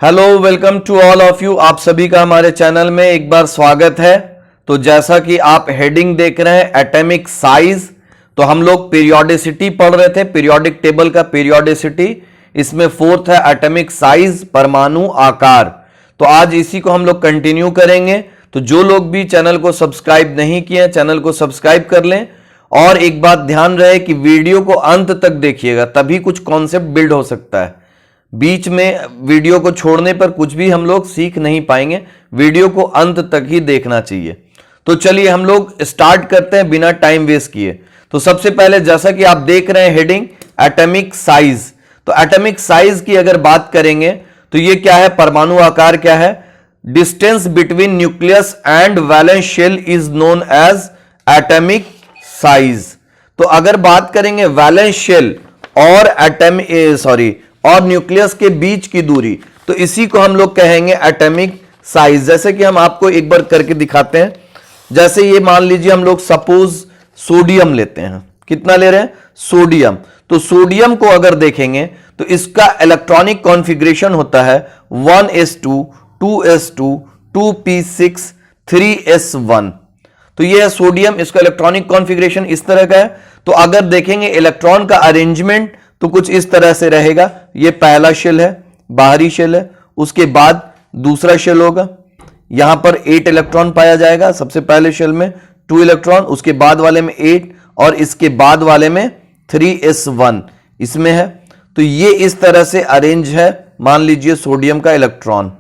Hello, welcome to all of you. आप सभी का हमारे चैनल में एक बार स्वागत है। तो जैसा कि आप हेडिंग देख रहे हैं एटॉमिक साइज, तो हम लोग पीरियोडिसिटी पढ़ रहे थे, पीरियोडिक टेबल का पीरियोडिसिटी। इसमें फोर्थ है एटॉमिक साइज, परमाणु आकार। तो आज इसी को हम लोग कंटिन्यू करेंगे। तो जो लोग भी चैनल को सब्सक्राइब नहीं किए चैनल को सब्सक्राइब कर लें। और एक बात ध्यान रहे कि वीडियो को अंत तक देखिएगा, तभी कुछ कॉन्सेप्ट बिल्ड हो सकता है। बीच में वीडियो को छोड़ने पर कुछ भी हम लोग सीख नहीं पाएंगे। वीडियो को अंत तक ही देखना चाहिए। तो चलिए हम लोग स्टार्ट करते हैं बिना टाइम वेस्ट किए। तो सबसे पहले जैसा कि आप देख रहे हैं हेडिंग एटॉमिक साइज, तो एटॉमिक साइज की अगर बात करेंगे तो ये क्या है, परमाणु आकार क्या है। Distance between nucleus and valence shell is known as atomic size. तो अगर बात करेंगे वैलेंस शेल और और न्यूक्लियस के बीच की दूरी, तो इसी को हम लोग कहेंगे एटॉमिक साइज। जैसे कि हम आपको एक बार करके दिखाते हैं। जैसे ये मान लीजिए हम लोग सपोज सोडियम लेते हैं। कितना ले रहे हैं? सोडियम। तो सोडियम को अगर देखेंगे तो इसका इलेक्ट्रॉनिक कॉन्फ़िगरेशन होता है 1s2 2s2 2p6 3s1। तो ये है सोडियम, इसका इलेक्ट्रॉनिक कॉन्फ़िगरेशन इस तरह का है। तो अगर देखेंगे इलेक्ट्रॉन का अरेंजमेंट तो कुछ इस तरह से रहेगा। ये पहला शेल है, बाहरी शेल है, उसके बाद दूसरा शेल होगा। यहां पर 8 इलेक्ट्रॉन पाया जाएगा। सबसे पहले शेल में 2 इलेक्ट्रॉन, उसके बाद वाले में 8 और इसके बाद वाले में 3s1 इसमें है। तो ये इस तरह से अरेंज है, मान लीजिए सोडियम का इलेक्ट्रॉन।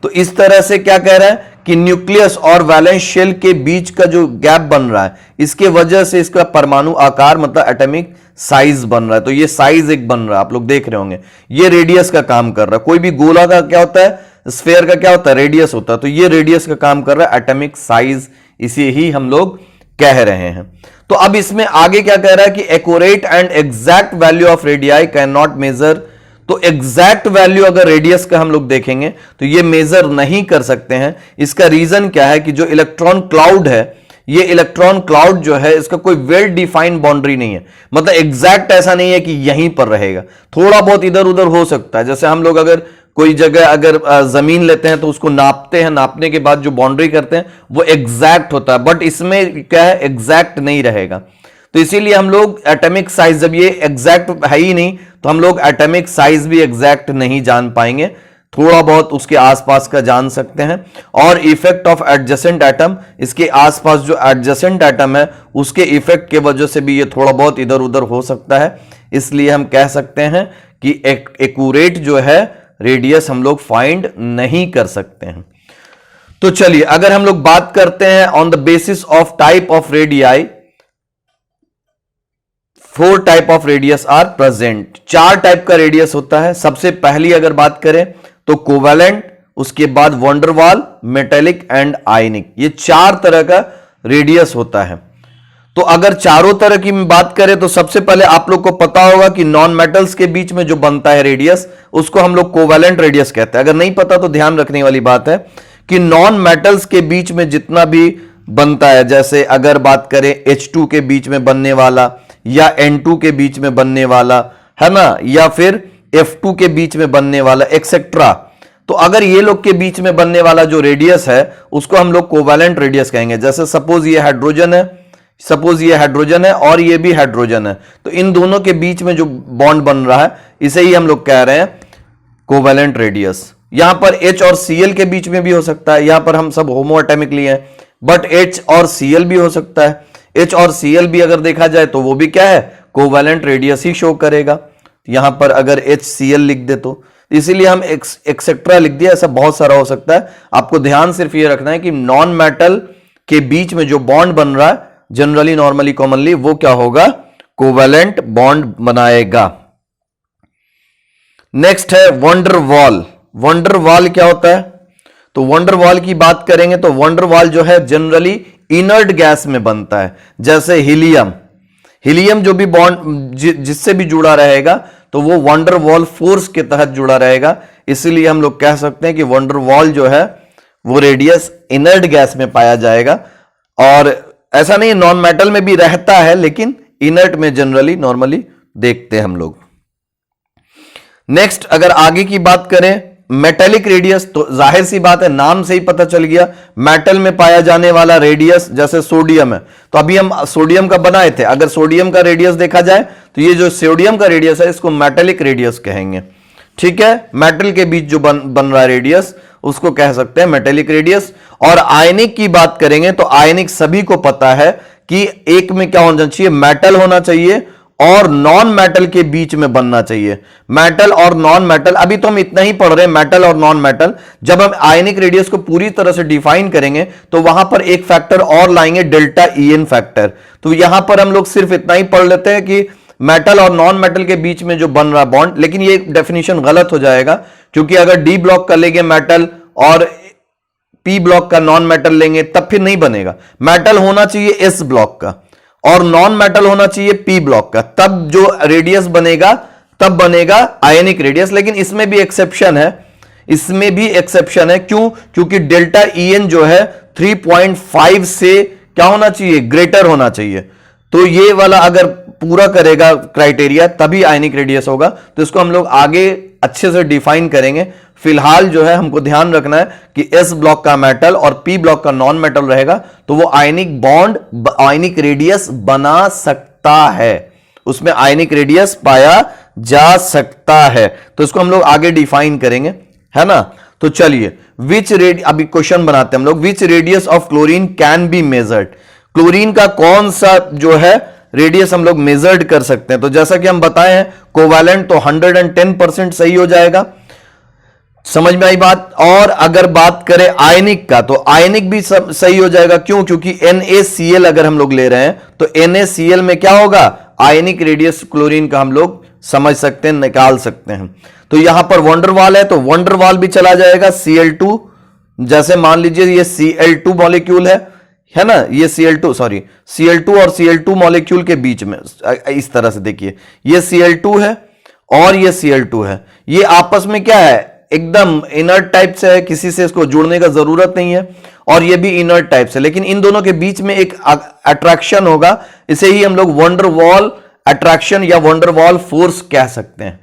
तो इस तरह से क्या कह रहा है कि न्यूक्लियस और वैलेंस शेल के बीच का जो गैप बन रहा है, इसके वजह से इसका परमाणु आकार मतलब एटॉमिक साइज बन रहा है। तो ये साइज एक बन रहा है, आप लोग देख रहे होंगे। ये रेडियस का काम कर रहा है। कोई भी गोला का क्या होता है, स्फेयर का क्या होता है, रेडियस होता है। तो ये रेडियस का काम कर रहा है, एटॉमिक साइज इसे ही हम लोग कह रहे हैं। तो अब इसमें आगे क्या कह रहा है कि accurate and exact value of radii can not measure. तो एग्जैक्ट वैल्यू अगर रेडियस का हम लोग देखेंगे तो ये मेजर नहीं कर सकते हैं। इसका रीजन क्या है कि जो इलेक्ट्रॉन क्लाउड है, ये इलेक्ट्रॉन क्लाउड जो है इसका कोई वेल डिफाइंड बाउंड्री नहीं है। मतलब एग्जैक्ट ऐसा नहीं है कि यहीं पर रहेगा, थोड़ा बहुत इधर उधर हो सकता है। जैसे हम लोग अगर कोई जगह अगर जमीन लेते हैं तो उसको नापते हैं, नापने के बाद जो बाउंड्री करते हैं वो एग्जैक्ट होता है। बट इसमें क्या है, एग्जैक्ट नहीं रहेगा। तो इसीलिए हम लोग एटॉमिक साइज, जब ये एग्जैक्ट है ही नहीं तो हम लोग एटॉमिक साइज भी एग्जैक्ट नहीं जान पाएंगे, थोड़ा बहुत उसके आसपास का जान सकते हैं। और इफेक्ट ऑफ एडजेसेंट एटम, इसके आसपास जो एडजेसेंट एटम है उसके इफेक्ट के वजह से भी ये थोड़ा बहुत इधर उधर हो सकता है। इसलिए हम कह सकते हैं कि एक्यूरेट जो है रेडियस हम लोग फाइंड नहीं कर सकते हैं। तो चलिए अगर हम लोग बात करते हैं on the basis of type of radii, 4 type of radius are present. 4 type का रेडियस होता है। सबसे पहली अगर बात करें तो कोवेलेंट, उसके बाद वंडरवाल, मेटेलिक एंड आयनिक। ये 4 तरह का रेडियस होता है। तो अगर चारों तरह की बात करें तो सबसे पहले आप लोग को पता होगा कि नॉन मेटल्स के बीच में जो बनता है रेडियस, उसको हम लोग कोवेलेंट रेडियस कहते हैं। अगर नहीं पता तो ध्यान रखने वाली बात है कि नॉन मेटल्स के बीच में जितना भी बनता है, जैसे अगर बात करें H2 के बीच में बनने वाला या N2 के बीच में बनने वाला है ना, या फिर F2 के बीच में बनने वाला एक्सेट्रा। तो अगर ये लोग के बीच में बनने वाला जो रेडियस है उसको हम लोग कोवेलेंट रेडियस कहेंगे। जैसे सपोज ये हाइड्रोजन है, और ये भी हाइड्रोजन है, तो इन दोनों के बीच में जो बॉन्ड बन रहा है इसे ही हम लोग कह रहे हैं कोवेलेंट रेडियस। यहां पर H और Cl के बीच में भी हो सकता है। यहां पर हम सब होमो एटॉमिक लिए हैं, बट H और Cl भी हो सकता है। H और Cl भी अगर देखा जाए तो वो भी क्या है, कोवेलेंट रेडियस ही शो करेगा। यहां पर अगर HCl लिख दे तो, इसीलिए हम एक्सेट्रा लिख दिया। ऐसा बहुत सारा हो सकता है। आपको ध्यान सिर्फ ये रखना है कि नॉन मेटल के बीच में जो बॉन्ड बन रहा है जनरली नॉर्मली कॉमनली वो क्या होगा, कोवेलेंट बॉन्ड बनाएगा। नेक्स्ट है वंडरवॉल। वंडरवॉल क्या होता है? तो वंडरवॉल की बात करेंगे तो वंडरवॉल जो है जनरली इनर्ट गैस में बनता है। जैसे हीलियम जो भी बॉन्ड जिससे भी जुड़ा रहेगा तो वो वंडरवॉल फोर्स के तहत जुड़ा रहेगा। इसीलिए हम लोग कह सकते हैं कि वंडरवॉल जो है वो रेडियस इनर्ट गैस में पाया जाएगा। और ऐसा नहीं, नॉन मेटल में भी रहता है, लेकिन इनर्ट में जनरली नॉर्मली देखते हैं हम लोग। नेक्स्ट अगर आगे की बात करें मेटेलिक रेडियस, तो जाहिर सी बात है नाम से ही पता चल गया, मेटल में पाया जाने वाला रेडियस, जैसे सोडियम है तो अभी हम सोडियम का बनाए थे, अगर सोडियम का रेडियस देखा जाए तो ये जो सोडियम का रेडियस है इसको मेटेलिक रेडियस कहेंगे। ठीक है, मेटल के बीच जो बन रहा रेडियस उसको कह सकते हैं मेटेलिक रेडियस। और आयनिक की बात करेंगे तो आयनिक सभी को पता है कि एक में क्या होना चाहिए, मेटल होना चाहिए और नॉन मेटल के बीच में बनना चाहिए। मेटल और नॉन मेटल, अभी तो हम इतना ही पढ़ रहे हैं, मेटल और नॉन मेटल। जब हम आयनिक रेडियस को पूरी तरह से डिफाइन करेंगे तो वहां पर एक फैक्टर और लाएंगे, डेल्टा ईएन फैक्टर। तो यहां पर हम लोग सिर्फ इतना ही पढ़ लेते हैं कि मेटल और नॉन मेटल के बीच में जो बन रहा बॉन्ड, लेकिन ये डेफिनेशन गलत हो जाएगा, क्योंकि अगर डी ब्लॉक का लेंगे मेटल और पी ब्लॉक का नॉन मेटल लेंगे तब फिर नहीं बनेगा। मेटल होना चाहिए एस ब्लॉक का और नॉन मेटल होना चाहिए पी ब्लॉक का, तब जो रेडियस बनेगा तब बनेगा आयनिक रेडियस। लेकिन इसमें भी एक्सेप्शन है, इसमें भी एक्सेप्शन है। क्यों? क्योंकि डेल्टा ईएन जो है 3.5 से क्या होना चाहिए, ग्रेटर होना चाहिए। तो ये वाला अगर पूरा करेगा क्राइटेरिया तभी आयनिक रेडियस होगा। तो इसको हम लोग आगे अच्छे से डिफाइन करेंगे। फिलहाल जो है हमको ध्यान रखना है कि एस ब्लॉक का मेटल और पी ब्लॉक का नॉन मेटल रहेगा तो वो आयनिक बॉन्ड, आयनिक रेडियस बना सकता है, उसमें आयनिक रेडियस पाया जा सकता है। तो इसको हम लोग आगे डिफाइन करेंगे, है ना। तो चलिए, अभी क्वेश्चन बनाते हैं हम लोग, which radius of chlorine can be measured. Chlorine का कौन सा जो है रेडियस हम लोग मेजर्ड कर सकते हैं। तो जैसा कि हम बताए हैं कोवैलेंट तो 110% सही हो जाएगा, समझ में आई बात। और अगर बात करें आयनिक का तो आयनिक भी सही हो जाएगा। क्यों? क्योंकि NaCl अगर हम लोग ले रहे हैं तो NaCl में क्या होगा, आयनिक रेडियस क्लोरीन का हम लोग समझ सकते हैं, निकाल सकते हैं। तो यहां पर वंडरवाल है तो वंडरवाल भी चला जाएगा। Cl2, जैसे मान लीजिए ये Cl2 मॉलिक्यूल है ना, ये Cl2 और Cl2 मॉलिक्यूल के बीच में इस तरह से देखिए, ये Cl2 है और ये Cl2 है, ये आपस में क्या है, एकदम इनर्ट टाइप से है, किसी से इसको जोड़ने का जरूरत नहीं है। और ये भी इनर्ट टाइप से, लेकिन इन दोनों के बीच में एक अट्रैक्शन होगा, इसे ही हम लोग वंडरवॉल अट्रैक्शन या वंडरवॉल फोर्स कह सकते हैं।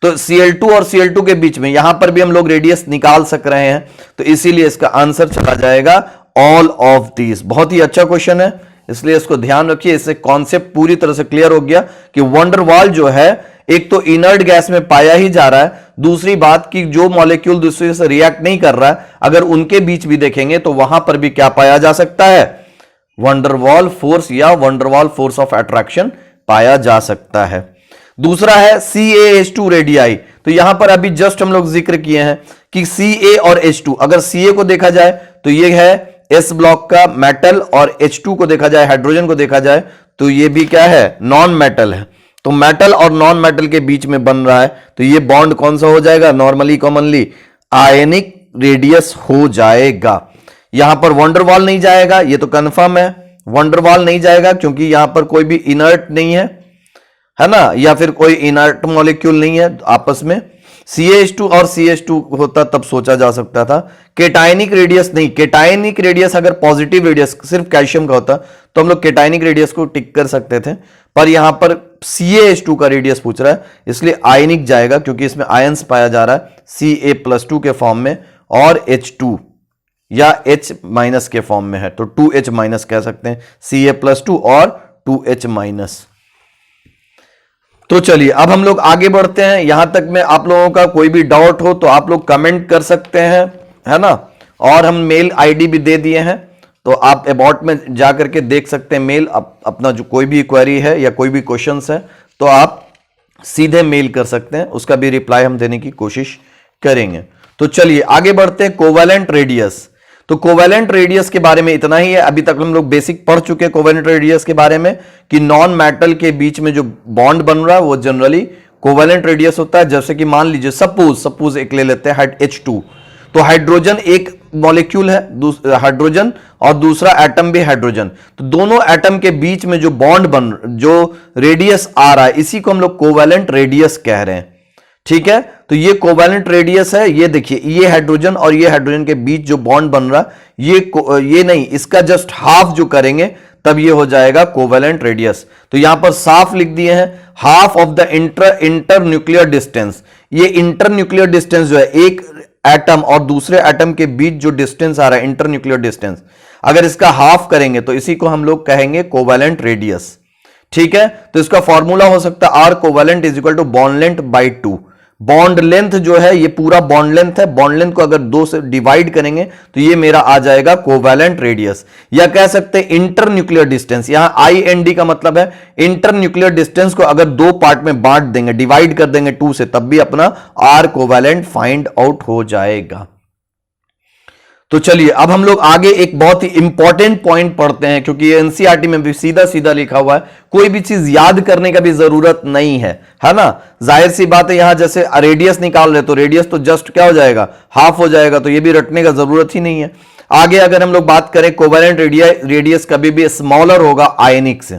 तो Cl2 और Cl2 के बीच में यहां पर भी हम लोग रेडियस निकाल सक रहे हैं, तो इसीलिए इसका आंसर चला जाएगा ऑल ऑफ दीज। बहुत ही अच्छा क्वेश्चन है, इसलिए इसको ध्यान रखिए। इससे कॉन्सेप्ट पूरी तरह से क्लियर हो गया कि वंडरवॉल जो है एक तो इनर्ट गैस में पाया ही जा रहा है, दूसरी बात कि जो मॉलिक्यूल दूसरे से रिएक्ट नहीं कर रहा है, अगर उनके बीच भी देखेंगे तो वहां पर भी क्या पाया जा सकता है, वंडरवॉल फोर्स या वंडरवॉल फोर्स ऑफ अट्रैक्शन पाया जा सकता है। दूसरा है CaH2 रेडियाई। तो यहां पर अभी जस्ट हम लोग जिक्र किए हैं कि Ca और H2, अगर Ca को देखा जाए तो ये है S ब्लॉक का मेटल और H2 को देखा जाए, हाइड्रोजन को देखा जाए तो ये भी क्या है, नॉन मेटल है। तो मेटल और नॉन मेटल के बीच में बन रहा है तो ये बॉन्ड कौन सा हो जाएगा, नॉर्मली कॉमनली आयनिक रेडियस हो जाएगा। यहां पर वंडरवॉल नहीं जाएगा, ये तो कंफर्म है, वंडरवॉल नहीं जाएगा क्योंकि यहां पर कोई भी इनर्ट नहीं है ना, या फिर कोई इनर्ट मॉलिक्यूल नहीं है आपस में। CH2 और CH2 होता तब सोचा जा सकता था। केटायनिक रेडियस नहीं, केटायनिक रेडियस अगर पॉजिटिव रेडियस सिर्फ कैल्शियम का होता तो हम लोग केटायनिक रेडियस को टिक कर सकते थे, पर यहां पर CaH2 का रेडियस पूछ रहा है, इसलिए आयनिक जाएगा क्योंकि इसमें आयंस पाया जा रहा है Ca+2 के फॉर्म में और H2 या H- के फॉर्म में है, तो 2H- कह सकते हैं, Ca+2 और 2H-। तो चलिए अब हम लोग आगे बढ़ते हैं। यहां तक में आप लोगों का कोई भी डाउट हो तो आप लोग कमेंट कर सकते हैं, है ना। और हम मेल आईडी भी दे दिए हैं, तो आप अबाउट में जाकर के देख सकते हैं मेल, अपना जो कोई भी क्वेरी है या कोई भी क्वेश्चंस है तो आप सीधे मेल कर सकते हैं, उसका भी रिप्लाई हम देने की कोशिश करेंगे। तो चलिए आगे बढ़ते हैं। Covalent radius. तो कोवैलेंट रेडियस के बारे में इतना ही है। अभी तक हम लोग बेसिक पढ़ चुके हैं कोवैलेंट रेडियस के बारे में कि नॉन मेटल के बीच में जो बॉन्ड बन रहा है वो जनरली कोवैलेंट रेडियस होता है। जैसे कि मान लीजिए सपोज एक ले लेते हैं H2, तो हाइड्रोजन एक मॉलिक्यूल है, हाइड्रोजन, और दूसरा एटम भी हाइड्रोजन, तो दोनों एटम के बीच में जो बॉन्ड जो रेडियस आ रहा है इसी को हम लोग कोवैलेंट रेडियस कह रहे हैं। ठीक है, तो ये कोवैलेंट रेडियस है। ये देखिए, ये हाइड्रोजन और ये हाइड्रोजन के बीच जो बॉन्ड बन रहा ये नहीं, इसका जस्ट हाफ जो करेंगे तब ये हो जाएगा कोवैलेंट रेडियस। तो यहां पर साफ लिख दिए हैं, half of the inter nuclear distance. ये इंटर न्यूक्लियर डिस्टेंस जो है, एक एटम और दूसरे एटम के बीच जो डिस्टेंस आ रहा है, इंटरन्यूक्लियर डिस्टेंस, अगर इसका हाफ करेंगे तो इसी को हम लोग कहेंगे कोवैलेंट रेडियस। ठीक है, तो इसका फॉर्मूला हो सकता है R covalent is equal to bond length by 2। Bond length जो है ये पूरा बॉन्ड लेंथ है, बॉन्ड लेंथ को अगर 2 से डिवाइड करेंगे तो ये मेरा आ जाएगा कोवैलेंट रेडियस, या कह सकते हैं इंटरन्यूक्लियर डिस्टेंस। यहां IND का मतलब है इंटरन्यूक्लियर डिस्टेंस को अगर 2 पार्ट में बांट देंगे, डिवाइड कर देंगे 2 से, तब भी अपना आर कोवैलेंट फाइंड आउट हो जाएगा। तो चलिए अब हम लोग आगे एक बहुत ही इंपॉर्टेंट पॉइंट पढ़ते हैं, क्योंकि ये एनसीईआरटी में भी सीधा सीधा लिखा हुआ है, कोई भी चीज याद करने का भी जरूरत नहीं है, है ना। जाहिर सी बात है, यहां जैसे रेडियस निकाल रहे तो रेडियस तो जस्ट क्या हो जाएगा, हाफ हो जाएगा, तो ये भी रटने का जरूरत ही नहीं है। आगे अगर हम लोग बात करें, कोवैलेंट रेडियस कभी भी स्मॉलर होगा आयनिक से,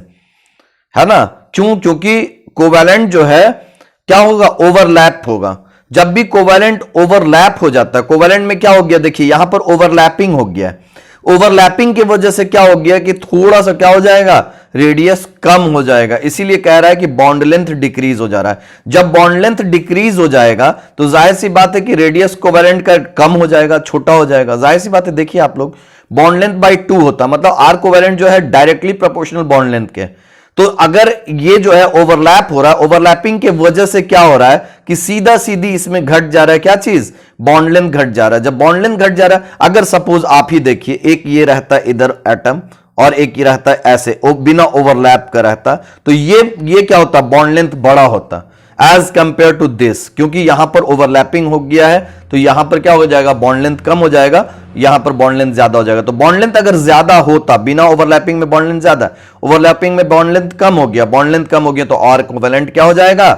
है ना। क्यों? क्योंकि कोवैलेंट जो है क्या होगा, ओवरलैप होगा। जब भी कोवैलेंट ओवरलैप हो जाता है, कोवैलेंट में क्या हो गया, देखिए यहां पर ओवरलैपिंग हो गया है। ओवरलैपिंग की वजह से क्या हो गया कि थोड़ा सा क्या हो जाएगा, रेडियस कम हो जाएगा, इसीलिए कह रहा है कि बॉन्ड लेंथ डिक्रीज हो जा रहा है। जब बॉन्ड लेंथ डिक्रीज हो जाएगा तो जाहिर सी बात है कि रेडियस कोवैलेंट का कम हो जाएगा, छोटा हो जाएगा। जाहिर सी बात है, देखिए आप लोग, बॉन्ड लेंथ बाई 2 होता, मतलब आर कोवैलेंट जो है डायरेक्टली प्रोपोर्शनल बॉन्ड लेंथ के। तो अगर ये जो है ओवरलैप हो रहा है, ओवरलैपिंग के वजह से क्या हो रहा है कि सीधा सीधी इसमें घट जा रहा है, क्या चीज, बॉन्ड लेंथ घट जा रहा है। जब बॉन्ड लेंथ घट जा रहा है, अगर सपोज आप ही देखिए, एक ये रहता है इधर एटम और एक ये रहता है ऐसे, बिना ओवरलैप का रहता, तो ये क्या होता है, बॉन्ड लेंथ बड़ा होता एज कंपेयर टू दिस। क्योंकि यहां पर ओवरलैपिंग हो गया है तो यहां पर क्या हो जाएगा, बॉन्ड लेंथ कम हो जाएगा, यहां पर बॉन्ड लेंथ ज्यादा हो जाएगा। तो बॉन्ड लेंथ अगर ज्यादा होता, बिना ओवरलैपिंग में बॉन्ड लेंथ ज्यादा, ओवरलैपिंग में बॉन्ड लेंथ कम हो गया, बॉन्ड लेंथ कम हो गया, तो आर कोवैलेंट क्या हो जाएगा,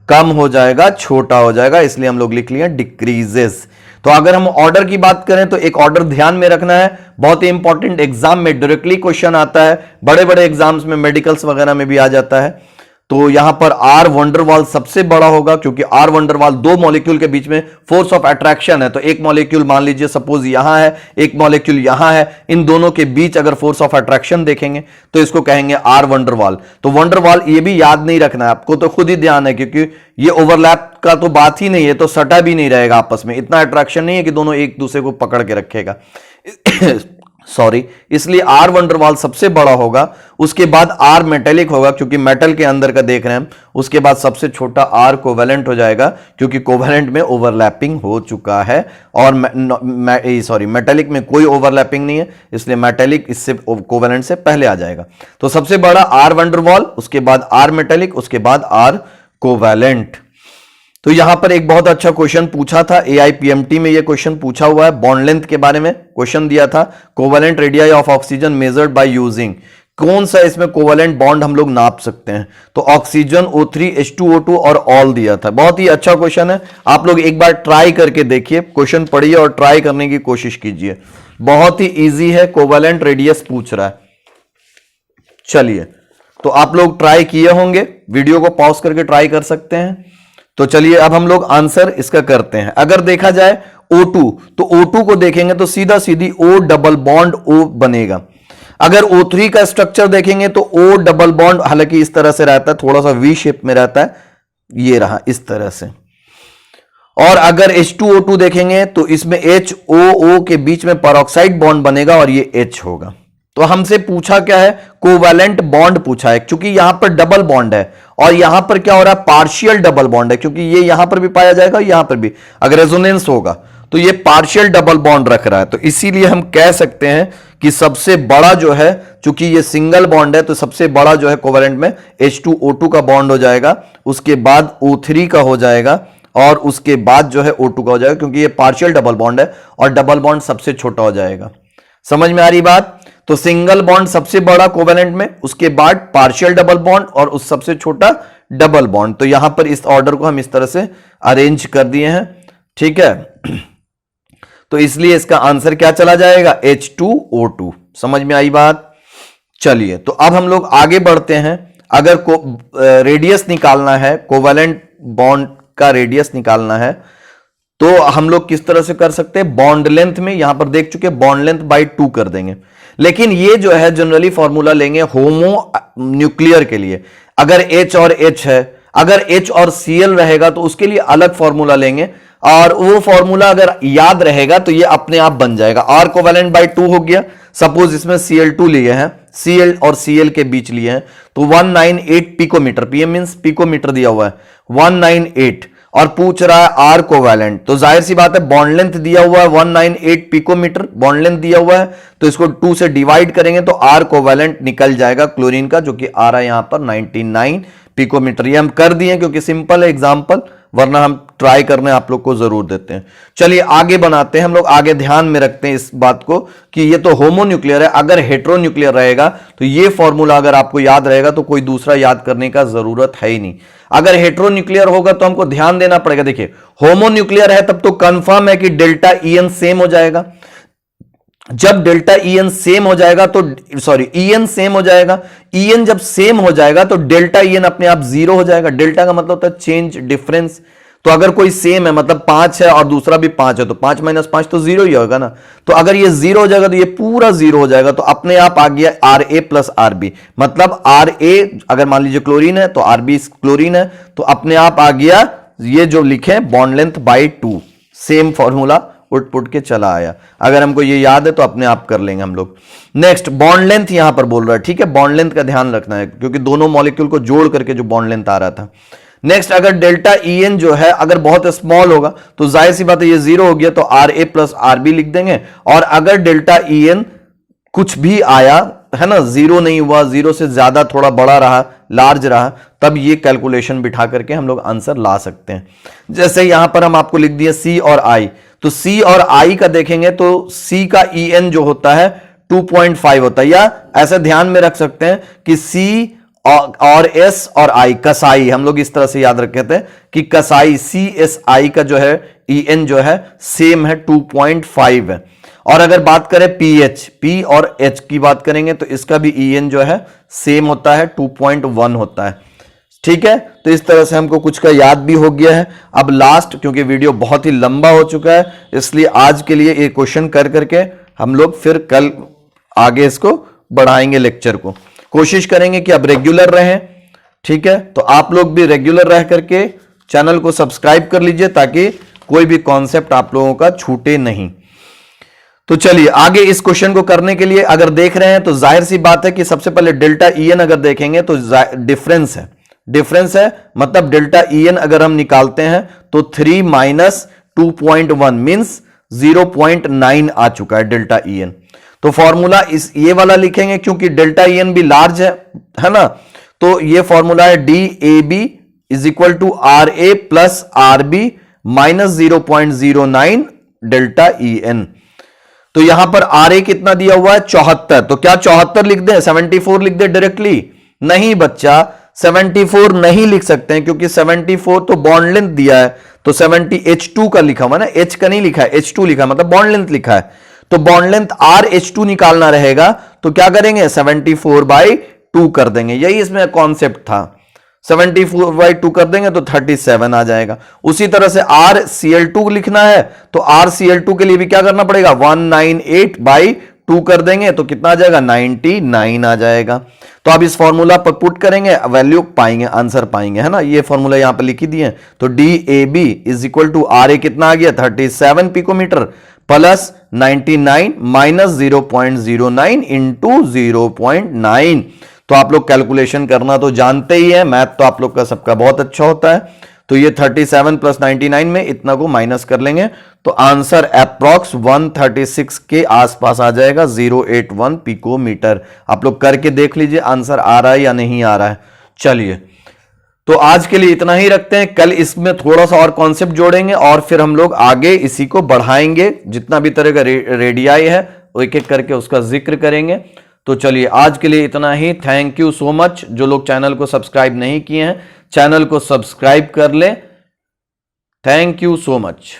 कम हो जाएगा, छोटा हो जाएगा, इसलिए हम लोग लिख लिए डिक्रीजेस। तो अगर हम ऑर्डर की बात करें तो एक ऑर्डर ध्यान में रखना है, बहुत ही इंपॉर्टेंट, एग्जाम में डायरेक्टली क्वेश्चन आता है, बड़े बड़े एग्जाम्स में, मेडिकल्स वगैरह में भी आ जाता है। तो यहां पर आर वंडरवाल सबसे बड़ा होगा, क्योंकि आर वंडरवाल 2 मॉलिक्यूल के बीच में फोर्स ऑफ अट्रैक्शन है। तो एक मॉलिक्यूल मान लीजिए सपोज यहां है, एक मॉलिक्यूल यहां है, इन दोनों के बीच अगर फोर्स ऑफ अट्रैक्शन देखेंगे तो इसको कहेंगे आर वंडरवाल। तो वंडरवाल ये भी याद नहीं रखना है आपको, तो खुद ही ध्यान है, क्योंकि ये ओवरलैप का तो बात ही नहीं है, तो सटा भी नहीं रहेगा आपस में, इतना अट्रैक्शन नहीं है कि दोनों एक दूसरे को पकड़ के रखेगा सॉरी, इसलिए आर वंडरवाल सबसे बड़ा होगा, उसके बाद आर मेटेलिक होगा, क्योंकि मेटल के अंदर का देख रहे हैं, उसके बाद सबसे छोटा आर कोवैलेंट हो जाएगा, क्योंकि कोवैलेंट में ओवरलैपिंग हो चुका है, और मेटेलिक में कोई ओवरलैपिंग नहीं है, इसलिए मेटेलिक इससे कोवैलेंट से पहले आ जाएगा। तो सबसे बड़ा आर वंडरवाल, उसके बाद आर मेटेलिक, उसके बाद आर कोवैलेंट। तो यहां पर एक बहुत अच्छा क्वेश्चन पूछा था, AIPMT में ये क्वेश्चन पूछा हुआ है, बॉन्ड लेंथ के बारे में क्वेश्चन दिया था, covalent radii of oxygen measured by using, कौन सा इसमें कोवैलेंट बॉन्ड हम लोग नाप सकते हैं, तो ऑक्सीजन, O3, H2O2 और ऑल दिया था। बहुत ही अच्छा क्वेश्चन है, आप लोग एक बार ट्राई करके देखिए, क्वेश्चन पढ़िए और ट्राई करने की कोशिश कीजिए, बहुत ही ईजी है, कोवैलेंट रेडियस पूछ रहा है। चलिए, तो आप लोग ट्राई किए होंगे, वीडियो को पॉज करके ट्राई कर सकते हैं। तो चलिए अब हम लोग आंसर इसका करते हैं। अगर देखा जाए O2, तो O2 को देखेंगे तो सीधा सीधी O डबल बॉन्ड O बनेगा। अगर O3 का स्ट्रक्चर देखेंगे तो O डबल बॉन्ड, हालांकि इस तरह से रहता है, थोड़ा सा V शेप में रहता है, ये रहा इस तरह से। और अगर H2O2 देखेंगे तो इसमें HOO के बीच में पेरोक्साइड बॉन्ड बनेगा और ये H होगा। तो हमसे पूछा क्या है, कोवैलेंट बॉन्ड पूछा है, क्योंकि यहां पर डबल बॉन्ड है और यहां पर क्या हो रहा है, पार्शियल डबल बॉन्ड है, क्योंकि ये यहां पर भी पाया जाएगा, यहां पर भी अगर रेजोनेंस होगा तो ये पार्शियल डबल बॉन्ड रख रहा है। तो इसीलिए हम कह सकते हैं कि सबसे बड़ा जो है, चूंकि ये सिंगल बॉन्ड है, तो सबसे बड़ा जो है कोवैलेंट में H2O2 का बॉन्ड हो जाएगा, उसके बाद O3 का हो जाएगा, और उसके बाद जो है O2 का हो जाएगा, क्योंकि ये पार्शियल डबल बॉन्ड है और डबल बॉन्ड सबसे छोटा हो जाएगा। समझ में आ रही बात? तो सिंगल बॉन्ड सबसे बड़ा कोवैलेंट में, उसके बाद पार्शियल डबल बॉन्ड और उस सबसे छोटा डबल बॉन्ड। तो यहां पर इस ऑर्डर को हम इस तरह से अरेंज कर दिए हैं, ठीक है। तो इसलिए इसका आंसर क्या चला जाएगा, H2O2। समझ में आई बात? चलिए, तो अब हम लोग आगे बढ़ते हैं। अगर रेडियस निकालना है, कोवैलेंट बॉन्ड का रेडियस निकालना है, तो हम लोग किस तरह से कर सकते हैं, बॉन्ड लेंथ में, यहां पर देख चुके, बॉन्ड लेंथ बाई 2 कर देंगे। लेकिन ये जो है जनरली फॉर्मूला लेंगे होमो न्यूक्लियर के लिए। अगर H और H है, अगर H और Cl रहेगा तो उसके लिए अलग फॉर्मूला लेंगे। और वो फॉर्मूला अगर याद रहेगा तो ये अपने आप बन जाएगा। R कोवेलेंट बाई 2 हो गया। सपोज इसमें Cl2 लिए हैं, Cl और Cl के बीच लिए हैं, तो 198 पिकोमीटर, पीएम मींस पिकोमीटर दिया हुआ है 198, और पूछ रहा है R कोवेलेंट, तो जाहिर सी बात है बॉन्ड लेंथ दिया हुआ है 198 पिकोमीटर, बॉन्ड लेंथ दिया हुआ है, तो इसको 2 से डिवाइड करेंगे तो R कोवेलेंट निकल जाएगा क्लोरीन का, जो कि आ रहा है यहां पर 99 पिकोमीटर। ये हम कर दिए क्योंकि सिंपल है एग्जांपल, वरना हम ट्राई करने आप लोग को जरूर देते हैं। चलिए आगे बनाते हैं हम लोग, आगे ध्यान में रखते हैं इस बात को कि ये तो होमोन्यूक्लियर है, अगर हेटेरोन्यूक्लियर रहेगा तो ये फॉर्मूला अगर आपको याद रहेगा तो कोई दूसरा याद करने का जरूरत है ही नहीं। अगर हेटेरोन्यूक्लियर होगा तो हमको ध्यान देना पड़ेगा। देखिए होमोन्यूक्लियर है तब तो कंफर्म है कि डेल्टा EN सेम हो जाएगा। जब डेल्टा EN सेम हो जाएगा तो EN सेम हो जाएगा, EN जब सेम हो जाएगा तो डेल्टा EN अपने आप 0 हो जाएगा। डेल्टा का मतलब होता है चेंज, डिफरेंस। तो अगर कोई सेम है मतलब 5 है और दूसरा भी 5 है तो 5 - 5 तो 0 ही होगा ना। तो अगर ये 0 हो जाएगा तो ये पूरा 0 हो जाएगा, तो अपने आप आ गया RA प्लस RB, मतलब RA अगर मान लीजिए क्लोरीन है तो RB क्लोरीन है, तो अपने आप आ गया ये जो लिखे bond length by 2, same formula put के चला आया। अगर हमको ये याद है तो अपने आप कर लेंगे हम लोग। नेक्स्ट बॉन्ड लेंथ यहां पर बोल रहा है, ठीक है, बॉन्ड लेंथ का ध्यान रखना है क्योंकि दोनों मॉलिक्यूल को जोड़ करके जो बॉन्ड लेंथ आ रहा था। नेक्स्ट अगर डेल्टा EN जो है अगर बहुत स्मॉल होगा तो जाहिर सी बात है ये 0 हो गया, तो RA प्लस RB लिख देंगे। और अगर डेल्टा EN कुछ भी आया है ना, 0 नहीं हुआ, 0 से ज्यादा थोड़ा बड़ा रहा, लार्ज रहा, तब ये कैलकुलेशन बिठा करके हम लोग आंसर ला सकते हैं। जैसे यहां पर हम आपको लिख दिए C और I, तो C और I का देखेंगे तो C का EN जो होता है 2.5 होता है, या ऐसे ध्यान में रख सकते हैं कि C और S और I कसाई, हम लोग इस तरह से याद रखे थे कि कसाई CSI का जो है EN जो है सेम है 2.5 है। और अगर बात करें pH, P और H की बात करेंगे तो इसका भी EN जो है सेम होता है 2.1 होता है, ठीक है। तो इस तरह से हमको कुछ का याद भी हो गया है। अब लास्ट, क्योंकि वीडियो बहुत ही लंबा हो चुका है, इसलिए आज के लिए एक क्वेश्चन कर करके हम लोग फिर कल आगे इसको बढ़ाएंगे लेक्चर को। कोशिश करेंगे कि अब रेगुलर रहें, ठीक है। तो आप लोग भी रेगुलर रह करके चैनल को सब्सक्राइब कर लीजिए ताकि कोई भी कॉन्सेप्ट आप लोगों का छूटे नहीं। तो चलिए आगे इस क्वेश्चन को करने के लिए अगर देख रहे हैं तो जाहिर सी बात है कि सबसे पहले डेल्टा EN अगर देखेंगे तो डिफरेंस है, डिफरेंस है मतलब डेल्टा EN अगर हम निकालते हैं तो 3 माइनस 2.1 मींस 0.9 आ चुका है डेल्टा EN। तो फॉर्मूला इस ये वाला लिखेंगे क्योंकि डेल्टा EN भी लार्ज है ना, तो ये फॉर्मूला है DAB is equal to RA plus RB minus 0.09 delta EN। तो यहां पर RA कितना दिया हुआ है 74, तो क्या 74 लिख दें, 74 लिख दें डायरेक्टली? नहीं बच्चा, 74 नहीं लिख सकते हैं क्योंकि 74 तो बॉन्ड लेंथ दिया है, तो 70 H2 का लिखा हुआ ना, H का नहीं लिखा है, H2 लिखा मतलब बॉन्ड लेंथ लिखा है, तो बॉन्ड लेंथ RH2 निकालना रहेगा, तो क्या करेंगे 74/2 कर देंगे, यही इसमें कॉन्सेप्ट था। 74/2 कर देंगे तो 37 आ जाएगा। उसी तरह से RCl2 लिखना है तो RCl2 के लिए भी क्या करना पड़ेगा 198/2 कर देंगे तो कितना आ जाएगा 99 आ जाएगा। तो अब इस फॉर्मूला पर पुट करेंगे, वैल्यू पाएंगे, आंसर पाएंगे, है ना। ये फॉर्मूला यहां पर लिखी दिए, तो DAB is equal to RA कितना आ गया 37 पिकोमीटर प्लस 99 माइनस 0.09 इंटू 0.9। तो आप लोग कैलकुलेशन करना तो जानते ही है, मैथ तो आप लोग का सबका बहुत अच्छा होता है। तो ये 37 प्लस 99 में इतना को माइनस कर लेंगे तो आंसर अप्रॉक्स 136 के आसपास आ जाएगा, 081 पिकोमीटर। आप लोग करके देख लीजिए आंसर आ रहा है या नहीं आ रहा है। चलिए तो आज के लिए इतना ही रखते हैं, कल इसमें थोड़ा सा और कॉन्सेप्ट जोड़ेंगे और फिर हम लोग आगे इसी को बढ़ाएंगे, जितना भी तरह का रेडियाई है एक एक करके उसका जिक्र करेंगे। तो चलिए आज के लिए इतना ही, थैंक यू सो मच। जो लोग चैनल को सब्सक्राइब नहीं किए हैं चैनल को सब्सक्राइब कर ले, थैंक यू सो मच।